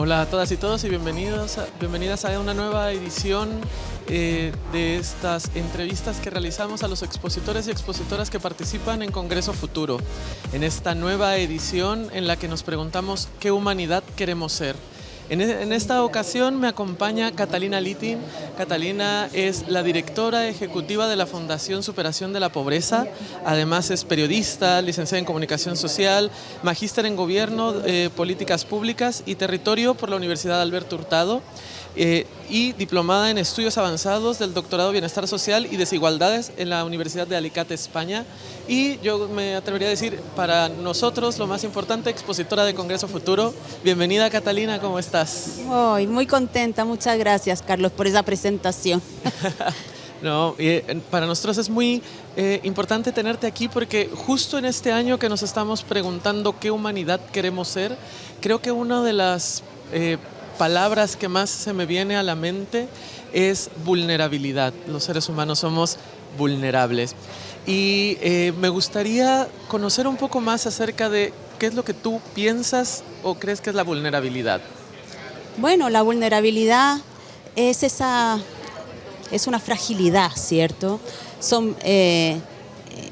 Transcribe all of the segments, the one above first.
Hola a todas y todos y bienvenidas a una nueva edición de estas entrevistas que realizamos a los expositores y expositoras que participan en Congreso Futuro. En esta nueva edición en la que nos preguntamos ¿qué humanidad queremos ser? En esta ocasión me acompaña Catalina Littin. Catalina es la directora ejecutiva de la Fundación Superación de la Pobreza. Además es periodista, licenciada en Comunicación Social, magíster en Gobierno, Políticas Públicas y Territorio por la Universidad Alberto Hurtado y diplomada en Estudios Avanzados del Doctorado Bienestar Social y Desigualdades en la Universidad de Alicante, España. Y yo me atrevería a decir, para nosotros, lo más importante, expositora de Congreso Futuro. Bienvenida, Catalina, ¿cómo estás? Muy contenta, muchas gracias, Carlos, por esa presentación. No, para nosotros es muy importante tenerte aquí porque justo en este año que nos estamos preguntando qué humanidad queremos ser, creo que una de las palabras que más se me viene a la mente es vulnerabilidad. Los seres humanos somos vulnerables. Y me gustaría conocer un poco más acerca de qué es lo que tú piensas o crees que es la vulnerabilidad. Bueno, la vulnerabilidad es una fragilidad, ¿cierto?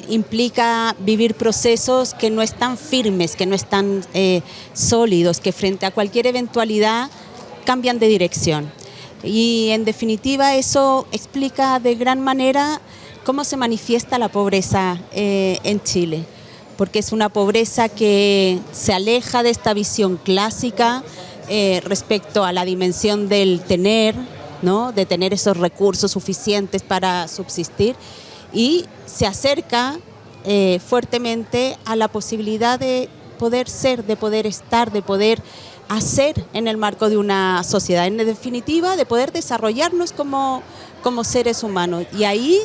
Implica vivir procesos que no están firmes, que no están sólidos, que frente a cualquier eventualidad cambian de dirección. Y en definitiva eso explica de gran manera cómo se manifiesta la pobreza en Chile, porque es una pobreza que se aleja de esta visión clásica respecto a la dimensión del tener, ¿no? De tener esos recursos suficientes para subsistir, y se acerca fuertemente a la posibilidad de poder ser, de poder estar, de poder hacer en el marco de una sociedad, en definitiva de poder desarrollarnos como seres humanos. Y ahí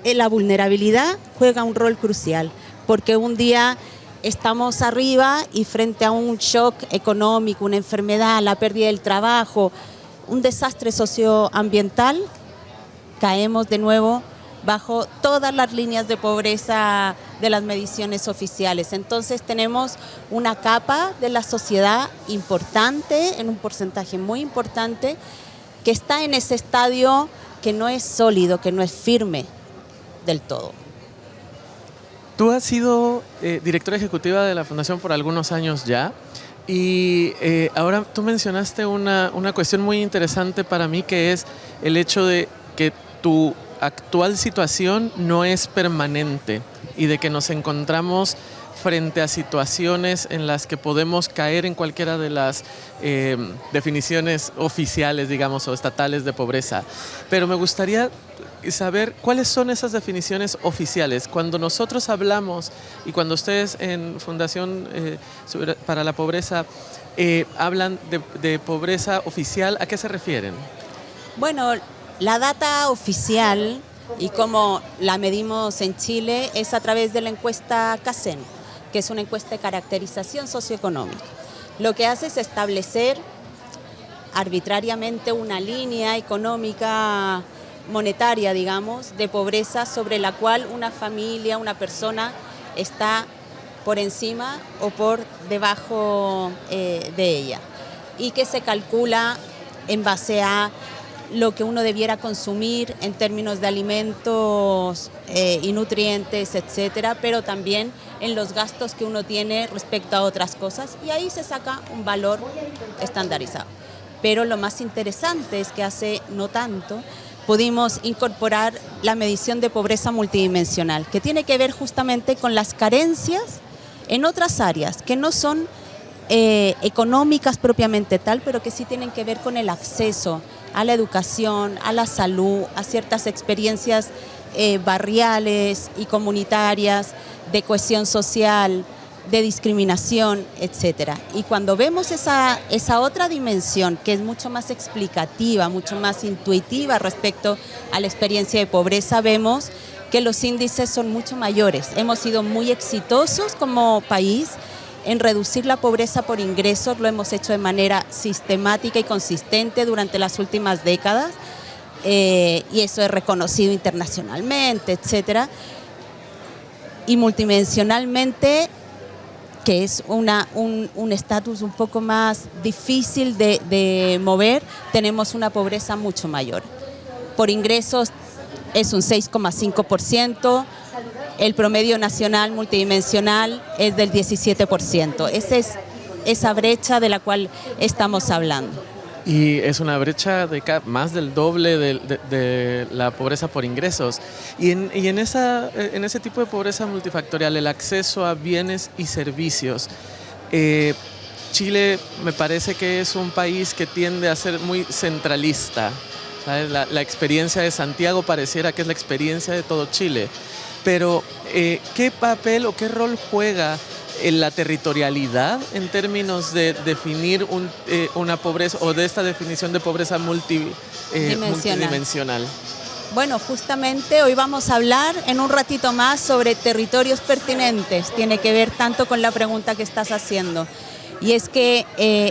la vulnerabilidad juega un rol crucial, porque un día estamos arriba y frente a un shock económico, una enfermedad, la pérdida del trabajo, un desastre socioambiental, caemos de nuevo bajo todas las líneas de pobreza de las mediciones oficiales. Entonces tenemos una capa de la sociedad importante, en un porcentaje muy importante, que está en ese estadio que no es sólido, que no es firme del todo. Tú has sido directora ejecutiva de la Fundación por algunos años ya y ahora tú mencionaste una cuestión muy interesante para mí, que es el hecho de que tu actual situación no es permanente y de que nos encontramos frente a situaciones en las que podemos caer en cualquiera de las definiciones oficiales, digamos, o estatales de pobreza. Pero me gustaría saber cuáles son esas definiciones oficiales. Cuando nosotros hablamos y cuando ustedes en Fundación para la Pobreza hablan de pobreza oficial, ¿a qué se refieren? Bueno, la data oficial y cómo la medimos en Chile es a través de la encuesta CACEN, que es una encuesta de caracterización socioeconómica. Lo que hace es establecer arbitrariamente una línea económica monetaria, digamos, de pobreza sobre la cual una familia, una persona está por encima o por debajo de ella, y que se calcula en base a lo que uno debiera consumir en términos de alimentos y nutrientes, etcétera, pero también en los gastos que uno tiene respecto a otras cosas, y ahí se saca un valor estandarizado. Pero lo más interesante es que hace no tanto pudimos incorporar la medición de pobreza multidimensional, que tiene que ver justamente con las carencias en otras áreas que no son económicas propiamente tal, pero que sí tienen que ver con el acceso a la educación, a la salud, a ciertas experiencias barriales y comunitarias, de cohesión social, de discriminación, etcétera. Y cuando vemos esa otra dimensión, que es mucho más explicativa, mucho más intuitiva respecto a la experiencia de pobreza, vemos que los índices son mucho mayores. Hemos sido muy exitosos como país en reducir la pobreza por ingresos, lo hemos hecho de manera sistemática y consistente durante las últimas décadas, y eso es reconocido internacionalmente, etcétera. Y multidimensionalmente que es un estatus un poco más difícil de mover, tenemos una pobreza mucho mayor. Por ingresos es un 6,5%, el promedio nacional multidimensional es del 17%. Esa es esa brecha de la cual estamos hablando. Y es una brecha de más del doble de la pobreza por ingresos. Y en ese tipo de pobreza multifactorial, el acceso a bienes y servicios. Chile me parece que es un país que tiende a ser muy centralista, ¿sabes? La experiencia de Santiago pareciera que es la experiencia de todo Chile. Pero, ¿qué papel o qué rol juega en la territorialidad en términos de definir una pobreza o de esta definición de pobreza multidimensional? Bueno, justamente hoy vamos a hablar en un ratito más sobre territorios pertinentes. Tiene que ver tanto con la pregunta que estás haciendo. Y es que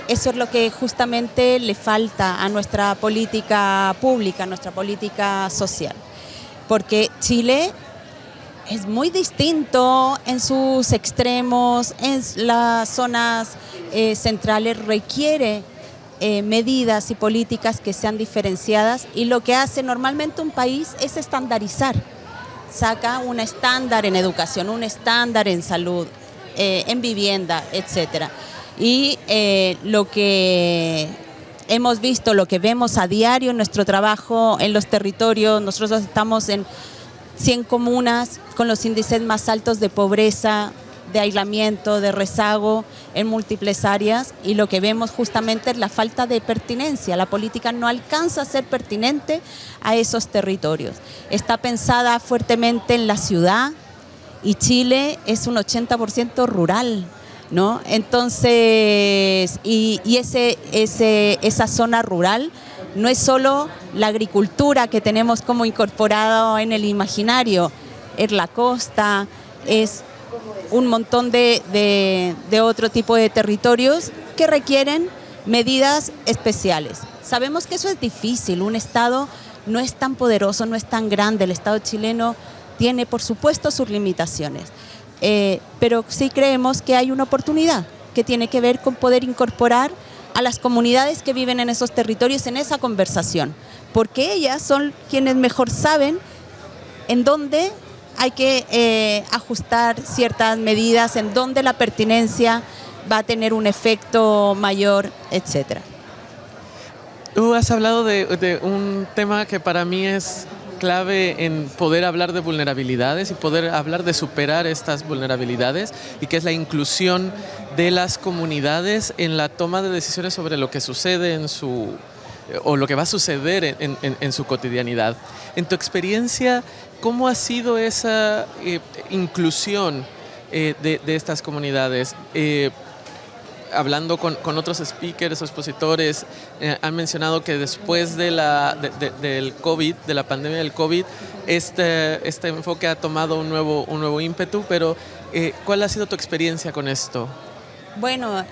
eso es lo que justamente le falta a nuestra política pública, a nuestra política social. Porque Chile es muy distinto en sus extremos, en las zonas centrales, requiere medidas y políticas que sean diferenciadas, y lo que hace normalmente un país es estandarizar. Saca un estándar en educación, un estándar en salud, en vivienda, etcétera. Y lo que hemos visto, lo que vemos a diario en nuestro trabajo en los territorios, nosotros estamos en 100 comunas con los índices más altos de pobreza, de aislamiento, de rezago en múltiples áreas, y lo que vemos justamente es la falta de pertinencia. La política no alcanza a ser pertinente a esos territorios. Está pensada fuertemente en la ciudad, y Chile es un 80% rural, ¿no? Entonces, esa zona rural no es solo la agricultura que tenemos como incorporado en el imaginario, es la costa, es un montón de otro tipo de territorios que requieren medidas especiales. Sabemos que eso es difícil, un Estado no es tan poderoso, no es tan grande, el Estado chileno tiene por supuesto sus limitaciones, pero sí creemos que hay una oportunidad que tiene que ver con poder incorporar a las comunidades que viven en esos territorios en esa conversación, porque ellas son quienes mejor saben en dónde hay que ajustar ciertas medidas, en dónde la pertinencia va a tener un efecto mayor, etcétera. Tú has hablado de un tema que para mí es clave en poder hablar de vulnerabilidades y poder hablar de superar estas vulnerabilidades, y que es la inclusión de las comunidades en la toma de decisiones sobre lo que sucede o lo que va a suceder en su cotidianidad. En tu experiencia, ¿cómo ha sido esa inclusión de estas comunidades? Hablando con otros speakers o expositores, han mencionado que después del COVID, de la pandemia del COVID, este enfoque ha tomado un nuevo ímpetu, pero ¿cuál ha sido tu experiencia con esto? Bueno,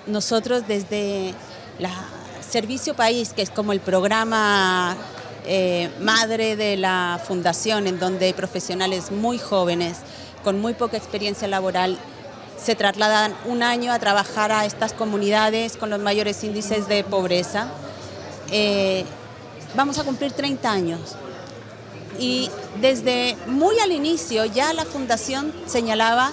nosotros desde la Servicio País, que es como el programa madre de la fundación, en donde profesionales muy jóvenes, con muy poca experiencia laboral, se trasladan un año a trabajar a estas comunidades con los mayores índices de pobreza. Vamos a cumplir 30 años. Y desde muy al inicio ya la fundación señalaba,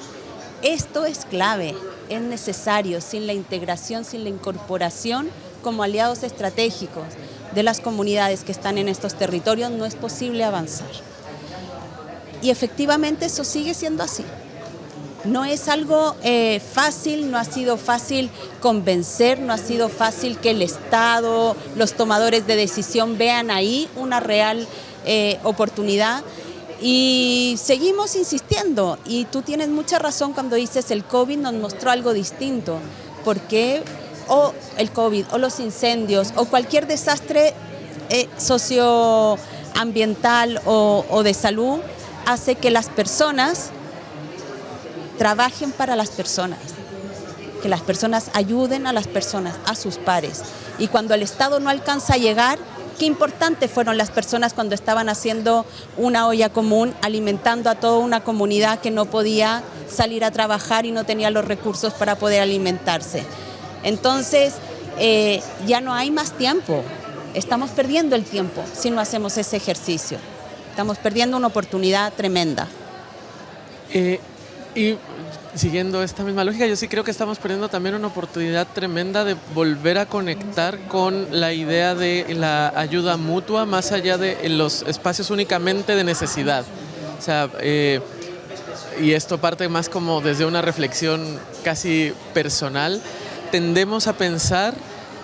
esto es clave, es necesario, sin la integración, sin la incorporación como aliados estratégicos de las comunidades que están en estos territorios, no es posible avanzar. Y efectivamente eso sigue siendo así. No es algo fácil, no ha sido fácil convencer, no ha sido fácil que el Estado, los tomadores de decisión vean ahí una real oportunidad, y seguimos insistiendo. Y tú tienes mucha razón cuando dices el COVID nos mostró algo distinto, porque o el COVID o los incendios o cualquier desastre socioambiental o de salud hace que las personas trabajen para las personas, que las personas ayuden a las personas, a sus pares. Y cuando el Estado no alcanza a llegar, qué importantes fueron las personas cuando estaban haciendo una olla común, alimentando a toda una comunidad que no podía salir a trabajar y no tenía los recursos para poder alimentarse. Entonces, ya no hay más tiempo. Estamos perdiendo el tiempo si no hacemos ese ejercicio. Estamos perdiendo una oportunidad tremenda. Y siguiendo esta misma lógica, yo sí creo que estamos perdiendo también una oportunidad tremenda de volver a conectar con la idea de la ayuda mutua más allá de los espacios únicamente de necesidad. O sea, y esto parte más como desde una reflexión casi personal. Tendemos a pensar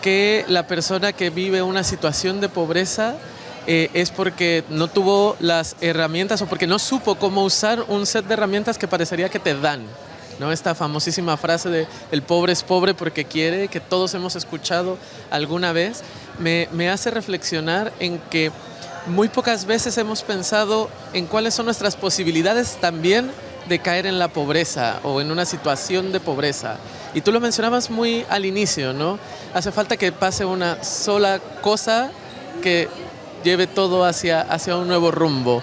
que la persona que vive una situación de pobreza es porque no tuvo las herramientas o porque no supo cómo usar un set de herramientas que parecería que te dan, ¿no? Esta famosísima frase de el pobre es pobre porque quiere, que todos hemos escuchado alguna vez, me hace reflexionar en que muy pocas veces hemos pensado en cuáles son nuestras posibilidades también de caer en la pobreza o en una situación de pobreza. Y tú lo mencionabas muy al inicio, ¿no? Hace falta que pase una sola cosa que lleve todo hacia un nuevo rumbo.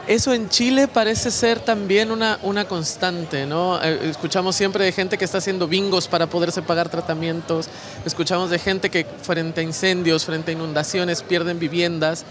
Eso en Chile parece ser también una constante, ¿no? Escuchamos siempre de gente que está haciendo bingos para poderse pagar tratamientos, escuchamos de gente que frente a incendios, frente a inundaciones, pierden viviendas.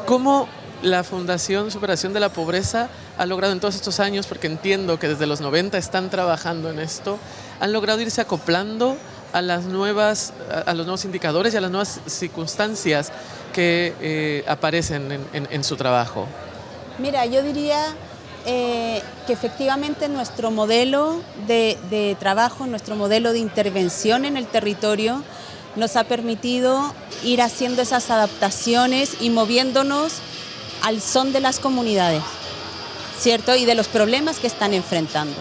¿Cómo la Fundación Superación de la Pobreza ha logrado en todos estos años, porque entiendo que desde los 90 están trabajando en esto, han logrado irse acoplando a los nuevos indicadores y a las nuevas circunstancias que aparecen en su trabajo? Mira, yo diría que efectivamente nuestro modelo de trabajo, nuestro modelo de intervención en el territorio nos ha permitido ir haciendo esas adaptaciones y moviéndonos al son de las comunidades, ¿cierto? Y de los problemas que están enfrentando.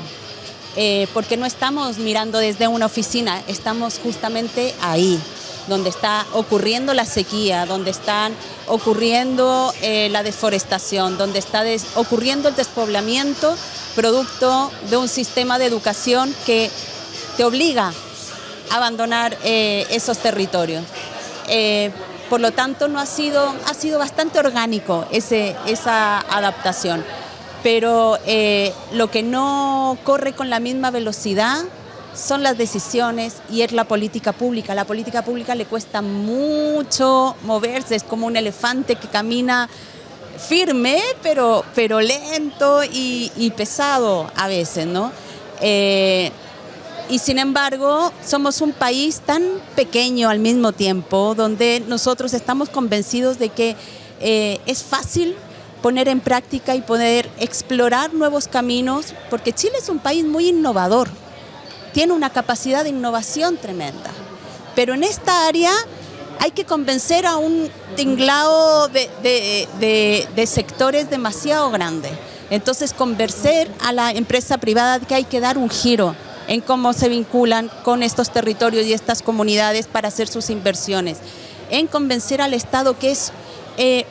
Porque no estamos mirando desde una oficina, estamos justamente ahí, donde está ocurriendo la sequía, donde están ocurriendo la deforestación, donde está ocurriendo el despoblamiento, producto de un sistema de educación que te obliga a abandonar esos territorios. Por lo tanto, ha sido bastante orgánico esa adaptación. Pero lo que no corre con la misma velocidad son las decisiones y es la política pública. A la política pública le cuesta mucho moverse, es como un elefante que camina firme, pero lento y pesado a veces, ¿no? Y sin embargo, somos un país tan pequeño al mismo tiempo, donde nosotros estamos convencidos de que es fácil poner en práctica y poder explorar nuevos caminos, porque Chile es un país muy innovador, tiene una capacidad de innovación tremenda, pero en esta área hay que convencer a un tinglado de sectores demasiado grande. Entonces, convencer a la empresa privada de que hay que dar un giro en cómo se vinculan con estos territorios y estas comunidades para hacer sus inversiones, en convencer al Estado que es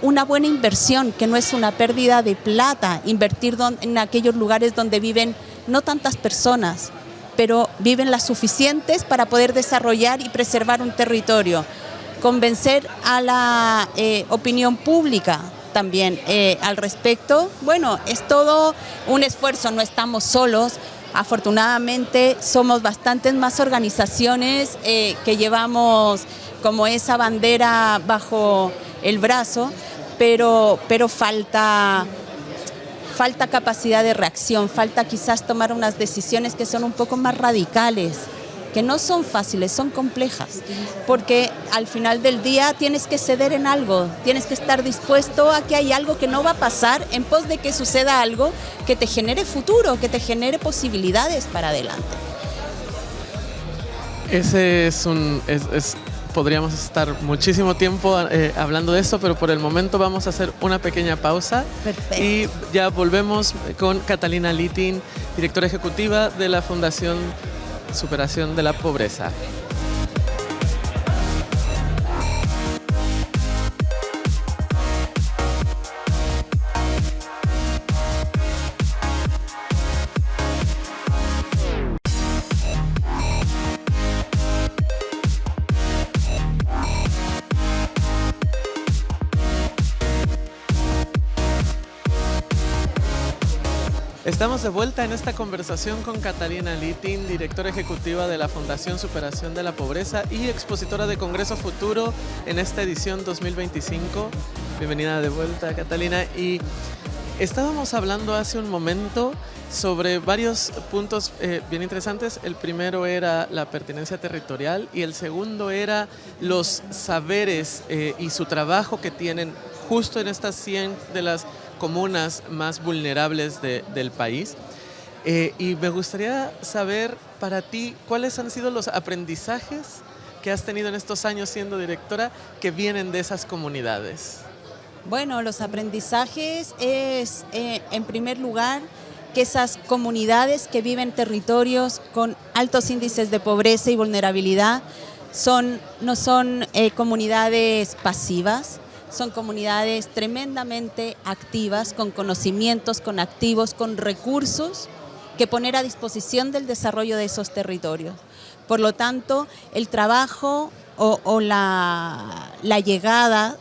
una buena inversión, que no es una pérdida de plata, invertir en aquellos lugares donde viven no tantas personas, pero viven las suficientes para poder desarrollar y preservar un territorio. Convencer a la opinión pública también al respecto. Bueno, es todo un esfuerzo, no estamos solos. Afortunadamente somos bastantes más organizaciones que llevamos como esa bandera bajo el brazo, pero falta capacidad de reacción, falta quizás tomar unas decisiones que son un poco más radicales, que no son fáciles, son complejas, porque al final del día tienes que ceder en algo, tienes que estar dispuesto a que hay algo que no va a pasar en pos de que suceda algo que te genere futuro, que te genere posibilidades para adelante. Ese podríamos estar muchísimo tiempo hablando de esto, pero por el momento vamos a hacer una pequeña pausa. Perfecto. Y ya volvemos con Catalina Littin, directora ejecutiva de la Fundación Superación de la Pobreza. Estamos de vuelta en esta conversación con Catalina Littin, directora ejecutiva de la Fundación Superación de la Pobreza y expositora de Congreso Futuro en esta edición 2025. Bienvenida de vuelta, Catalina. Y estábamos hablando hace un momento sobre varios puntos bien interesantes. El primero era la pertenencia territorial y el segundo era los saberes y su trabajo que tienen justo en estas 100 de las comunas más vulnerables del país. Y me gustaría saber para ti cuáles han sido los aprendizajes que has tenido en estos años siendo directora que vienen de esas comunidades. Bueno, los aprendizajes es, en primer lugar, que esas comunidades que viven en territorios con altos índices de pobreza y vulnerabilidad no son comunidades pasivas, son comunidades tremendamente activas, con conocimientos, con activos, con recursos que poner a disposición del desarrollo de esos territorios. Por lo tanto, el trabajo o la llegada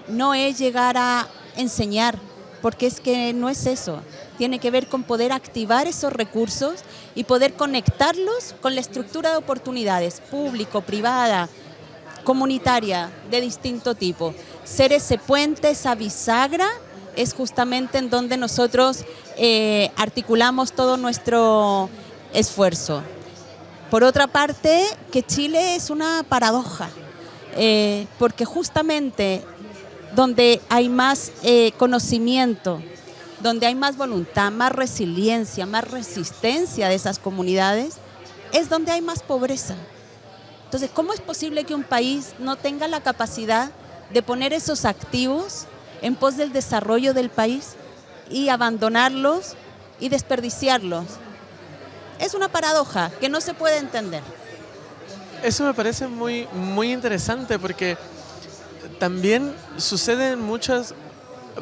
no es llegar a enseñar, porque es que no es eso. Tiene que ver con poder activar esos recursos y poder conectarlos con la estructura de oportunidades público, privada, comunitaria, de distinto tipo. Ser ese puente, esa bisagra, es justamente en donde nosotros articulamos todo nuestro esfuerzo. Por otra parte, que Chile es una paradoja, porque justamente donde hay más conocimiento, donde hay más voluntad, más resiliencia, más resistencia de esas comunidades, es donde hay más pobreza. Entonces, ¿cómo es posible que un país no tenga la capacidad de poner esos activos en pos del desarrollo del país y abandonarlos y desperdiciarlos? Es una paradoja que no se puede entender. Eso me parece muy, muy interesante porque también sucede en muchas.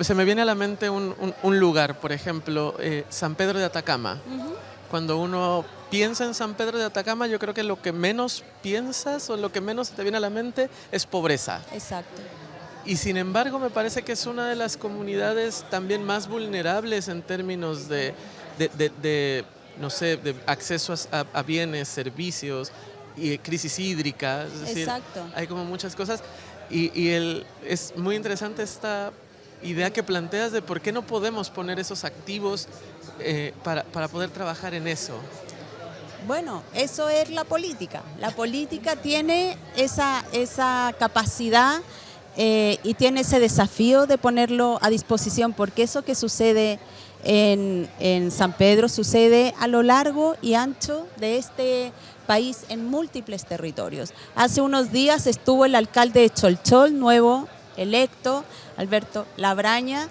Se me viene a la mente un lugar, por ejemplo, San Pedro de Atacama. Uh-huh. Cuando uno piensa en San Pedro de Atacama, yo creo que lo que menos piensas o lo que menos te viene a la mente es pobreza. Exacto. Y sin embargo, me parece que es una de las comunidades también más vulnerables en términos de no sé, de acceso a bienes, servicios y crisis hídrica. Es decir, exacto. Hay como muchas cosas. Es muy interesante esta idea que planteas de por qué no podemos poner esos activos para poder trabajar en eso. Bueno, eso es la política. La política tiene esa capacidad y tiene ese desafío de ponerlo a disposición, porque eso que sucede en San Pedro sucede a lo largo y ancho de este país en múltiples territorios. Hace unos días estuvo el alcalde de Cholchol, nuevo electo, Alberto Labraña,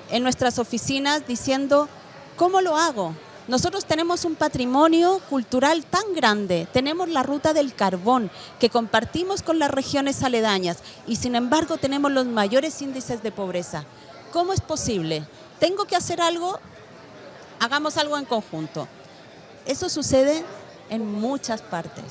en nuestras oficinas diciendo, ¿cómo lo hago? Nosotros tenemos un patrimonio cultural tan grande, tenemos la ruta del carbón que compartimos con las regiones aledañas y sin embargo tenemos los mayores índices de pobreza. ¿Cómo es posible? ¿Tengo que hacer algo? Hagamos algo en conjunto. Eso sucede en muchas partes.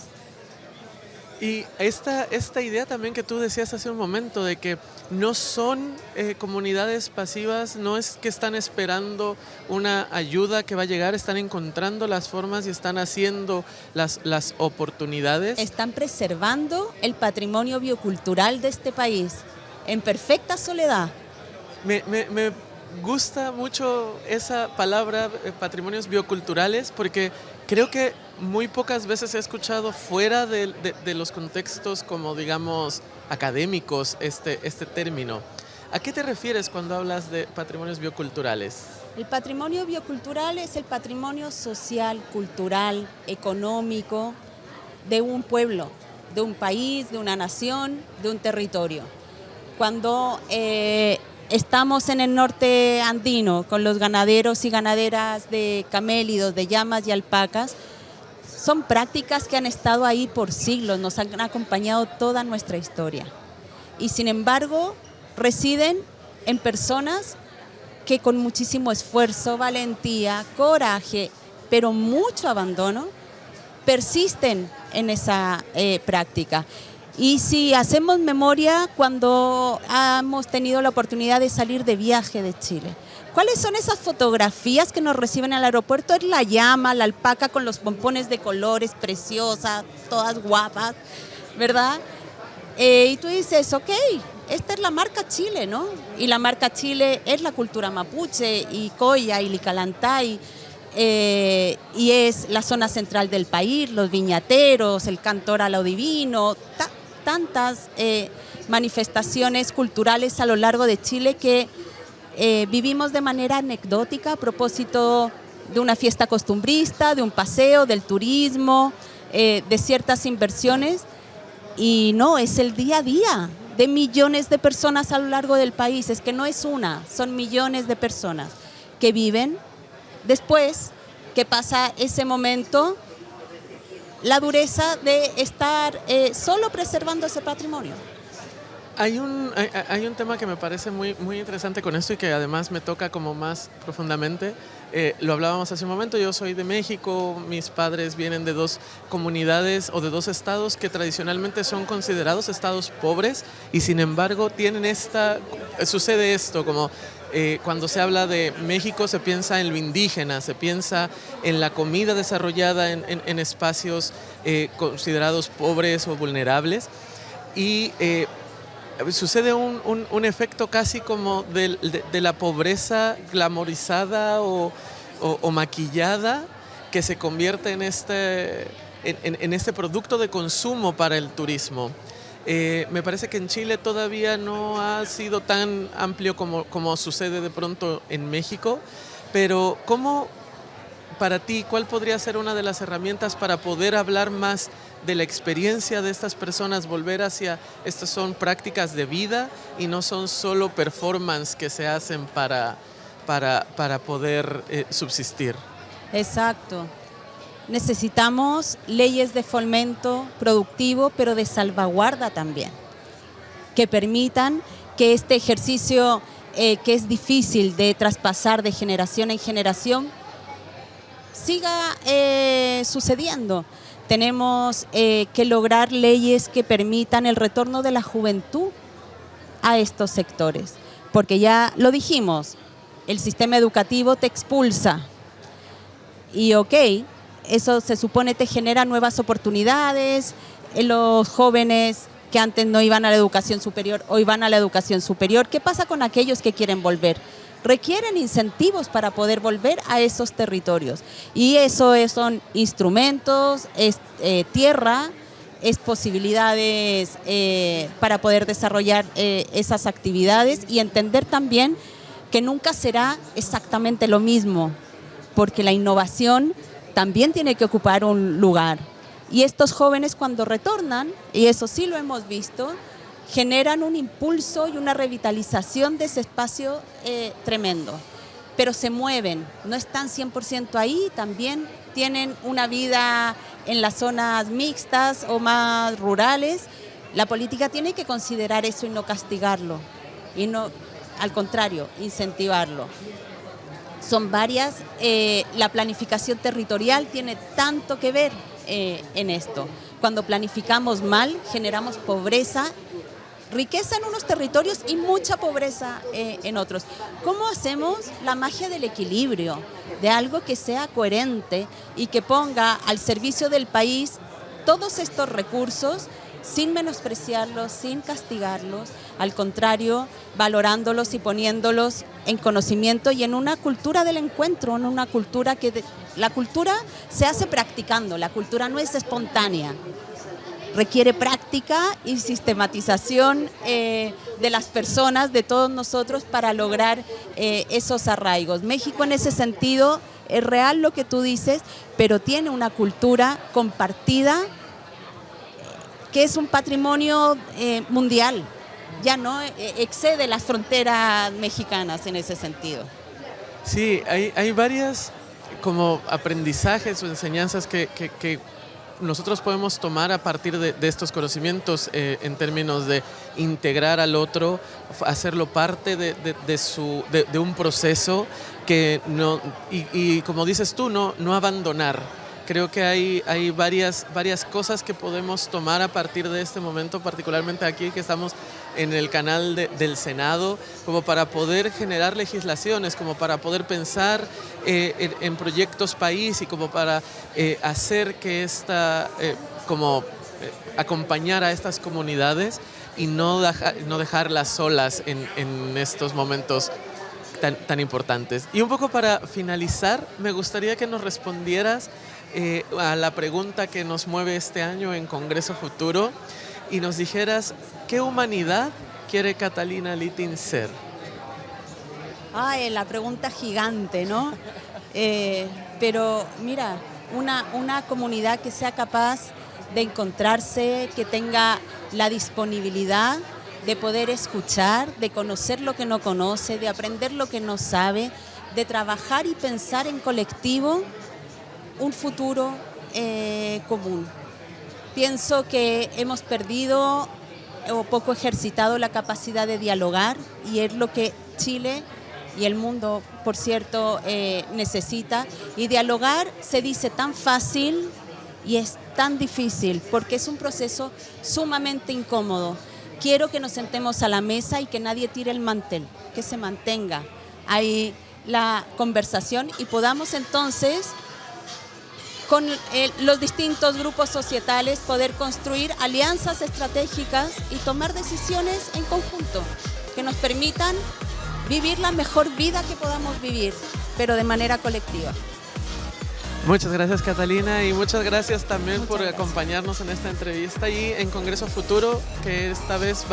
Y esta idea también que tú decías hace un momento de que no son comunidades pasivas, no es que están esperando una ayuda que va a llegar, están encontrando las formas y están haciendo las oportunidades. Están preservando el patrimonio biocultural de este país en perfecta soledad. Me gusta mucho esa palabra, patrimonios bioculturales, porque creo que muy pocas veces he escuchado fuera de los contextos como, digamos, académicos este término. ¿A qué te refieres cuando hablas de patrimonios bioculturales? El patrimonio biocultural es el patrimonio social, cultural, económico de un pueblo, de un país, de una nación, de un territorio. Cuando estamos en el norte andino con los ganaderos y ganaderas de camélidos, de llamas y alpacas, son prácticas que han estado ahí por siglos, nos han acompañado toda nuestra historia. Y sin embargo, residen en personas que con muchísimo esfuerzo, valentía, coraje, pero mucho abandono, persisten en esa práctica. Y si hacemos memoria, cuando hemos tenido la oportunidad de salir de viaje de Chile, ¿Cuáles son esas fotografías que nos reciben al aeropuerto? Es la llama, la alpaca con los pompones de colores, preciosas, todas guapas, ¿verdad? Y tú dices, ok, esta es la marca Chile, ¿no? Y la marca Chile es la cultura mapuche, y Coya, y Licalantay, y es la zona central del país, los viñateros, el cantor a lo divino, tantas manifestaciones culturales a lo largo de Chile que vivimos de manera anecdótica a propósito de una fiesta costumbrista, de un paseo, del turismo, de ciertas inversiones, y no, es el día a día de millones de personas a lo largo del país. Es que no es una, son millones de personas que viven después que pasa ese momento, la dureza de estar solo preservando ese patrimonio. Hay un tema que me parece muy, muy interesante con esto y que además me toca como más profundamente. Lo hablábamos hace un momento, yo soy de México, mis padres vienen de dos comunidades o de dos estados que tradicionalmente son considerados estados pobres y sin embargo sucede esto como cuando se habla de México se piensa en lo indígena, se piensa en la comida desarrollada en espacios considerados pobres o vulnerables y sucede un efecto casi como de la pobreza glamorizada o maquillada que se convierte en este producto de consumo para el turismo. Me parece que en Chile todavía no ha sido tan amplio como sucede de pronto en México, pero ¿cómo, para ti, cuál podría ser una de las herramientas para poder hablar más de la experiencia de estas personas, volver hacia, estas son prácticas de vida y no son solo performance que se hacen para poder subsistir? Exacto. Necesitamos leyes de fomento productivo, pero de salvaguarda también, que permitan que este ejercicio que es difícil de traspasar de generación en generación siga sucediendo. Tenemos que lograr leyes que permitan el retorno de la juventud a estos sectores, porque ya lo dijimos, el sistema educativo te expulsa y ok, eso se supone te genera nuevas oportunidades, los jóvenes que antes no iban a la educación superior, hoy van a la educación superior. ¿Qué pasa con aquellos que quieren volver? Requieren incentivos para poder volver a esos territorios. Y eso son instrumentos, es tierra, es posibilidades para poder desarrollar esas actividades y entender también que nunca será exactamente lo mismo, porque la innovación también tiene que ocupar un lugar. Y estos jóvenes cuando retornan, y eso sí lo hemos visto, generan un impulso y una revitalización de ese espacio tremendo. Pero se mueven, no están 100% ahí, también tienen una vida en las zonas mixtas o más rurales. La política tiene que considerar eso y no castigarlo, y no, al contrario, incentivarlo. Son varias, la planificación territorial tiene tanto que ver en esto. Cuando planificamos mal, generamos pobreza, riqueza en unos territorios y mucha pobreza en otros. ¿Cómo hacemos la magia del equilibrio? De algo que sea coherente y que ponga al servicio del país todos estos recursos sin menospreciarlos, sin castigarlos, al contrario, valorándolos y poniéndolos en conocimiento y en una cultura del encuentro, en una cultura la cultura se hace practicando, la cultura no es espontánea. Requiere práctica y sistematización de las personas, de todos nosotros, para lograr esos arraigos. México en ese sentido es real lo que tú dices, pero tiene una cultura compartida que es un patrimonio mundial, ya no excede las fronteras mexicanas en ese sentido. Sí, hay varias como aprendizajes o enseñanzas que nosotros podemos tomar a partir de estos conocimientos en términos de integrar al otro, hacerlo parte de un proceso que no, y como dices tú, no abandonar. Creo que hay varias cosas que podemos tomar a partir de este momento, particularmente aquí que estamos en el canal del Senado, como para poder generar legislaciones, como para poder pensar en proyectos país y como para hacer que acompañar a estas comunidades y no dejarlas solas en estos momentos tan importantes. Y un poco para finalizar, me gustaría que nos respondieras a la pregunta que nos mueve este año en Congreso Futuro y nos dijeras, ¿qué humanidad quiere Catalina Littin ser? Ay, la pregunta gigante, ¿no? Pero mira, una comunidad que sea capaz de encontrarse, que tenga la disponibilidad de poder escuchar, de conocer lo que no conoce, de aprender lo que no sabe, de trabajar y pensar en colectivo un futuro común. Pienso que hemos perdido o poco ejercitado la capacidad de dialogar y es lo que Chile y el mundo, por cierto, necesita. Y dialogar se dice tan fácil y es tan difícil porque es un proceso sumamente incómodo. Quiero que nos sentemos a la mesa y que nadie tire el mantel, que se mantenga ahí la conversación y podamos entonces con los distintos grupos societales poder construir alianzas estratégicas y tomar decisiones en conjunto que nos permitan vivir la mejor vida que podamos vivir, pero de manera colectiva. Muchas gracias, Catalina, y muchas gracias también por acompañarnos en esta entrevista y en Congreso Futuro, que esta vez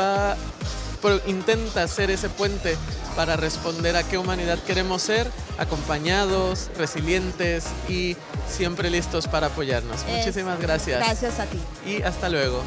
intenta ser ese puente para responder a qué humanidad queremos ser, acompañados, resilientes y siempre listos para apoyarnos. Muchísimas gracias. Gracias a ti. Y hasta luego.